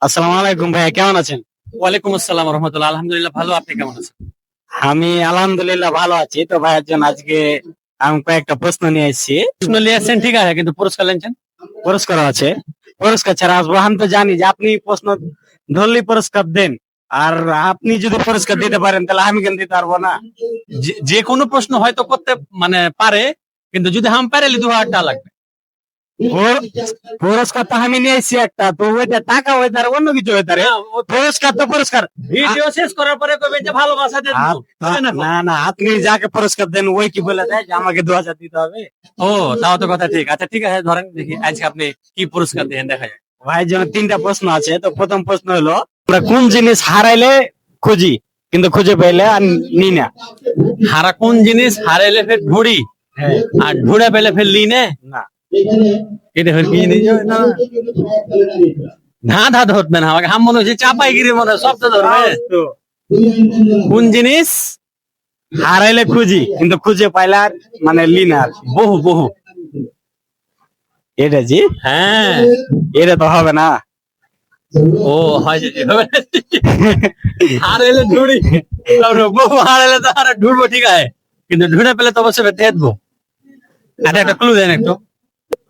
আসসালামু আলাইকুম ভাইয়া, কেমন আছেন? ওয়ালাইকুম আসসালাম রহমতুল্লাহ। আলহামদুলিল্লাহ ভালো, আপনি কেমন আছেন? আমি আলহামদুলিল্লাহ ভালো আছি। তো ভাইয়ের জন্য আজকে আমি কয়েকটা প্রশ্ন নিয়ে এসেছি। প্রশ্ন নিয়ে আসছেন, ঠিক আছে, কিন্তু পুরস্কার লেনছেন। পুরস্কার আছে, পুরস্কার ছাড়া আসবো? আমি তো জানি যে আপনি প্রশ্ন ধরলেই পুরস্কার দেন, আর আপনি যদি পুরস্কার দিতে পারেন তাহলে আমি কেন দিতে পারবো না? যে কোনো প্রশ্ন হয়তো করতে মানে পারে, কিন্তু যদি হাম পারে 2000 টাকা লাগবে। পুরস্কার তো আমি নিয়ে এসেছি একটা, তো ওইটা টাকা হয়ে তার অন্য কিছু হয়ে তারে। পুরস্কার তো পুরস্কার। ভিডিও শেষ করার পরে কবে যে ভালোবাসা দেন। না না, আপনি যাকে পুরস্কার দেন ওই কি বলে দেয় যে আমাকে 2000 দিতে হবে? ও, তাও তো কথা ঠিক। আচ্ছা ঠিক আছে, ধরেন দেখি আজকে আপনি কি পুরস্কার দেন, দেখা যায়। ভাইয়ের জন্য তিনটা প্রশ্ন আছে। তো প্রথম প্রশ্ন হলো, আমরা কোন জিনিস হারাইলে খুঁজি কিন্তু খুঁজে পাইলে আর নি না? হারা কোন জিনিস হারাইলে ফের ঢুড়ি, হ্যাঁ, আর ঢুড়ে পেলে ফের লিনে। না। এটা ফের কি জিনিস জানেন না? ধা ধরবে না আমাকে, হাম মনে হচ্ছে চাপাইগিরির মনে শব্দ ধরবে। তো কোন জিনিস হারাইলে খুঁজি কিন্তু খুঁজে পাইলে আর মানে লি না আর কি। বহু বহু। এটা জি, হ্যাঁ। এটা তো হবে না। ও হয় যে হারাইলে ঢুড়ি, বহু হারাইলে তো হারা ঢুড়বো, ঠিক আছে, কিন্তু ঢুড়ে পেলে তো অবশ্যই দেখবো। আচ্ছা একটা ক্লু দেন একটু,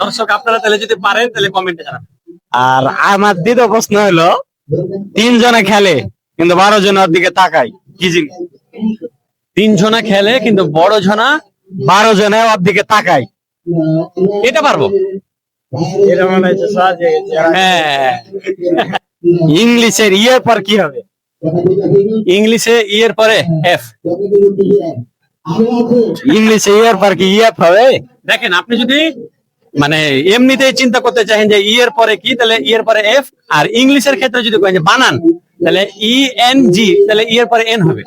দর্শক আপনারা তাহলে যদি পারেন তাহলে কমেন্টে জানাবেন। আর আমার দ্বিতীয় প্রশ্ন হলো, 3 জনে খেলে কিন্তু 12 জন ওর দিকে তাকায়, কি জিনিস? 3 জনা খেলে কিন্তু বড় জনা 12 জনে ওর দিকে তাকায়। এটা পারবো। এটা মনে হচ্ছে সহজ হয়ে গেছে। হ্যাঁ, ইংলিশের ইয়ের পর কি হবে? ইংলিশে ইয়ের পরে এফ। ইংলিশে ইয়ের পর কি ইয়েফ হবে? দেখেন, আপনি যদি মানে এমনিতেই চিন্তা করতে চাহেন যে ই এর পরে কি, তাহলে ই এর পরে এফ। আর ইংলিশের ক্ষেত্রে যদি করেন যে বানান, তাহলে ই এন জি, তাহলে ই এর পরে এন হবে।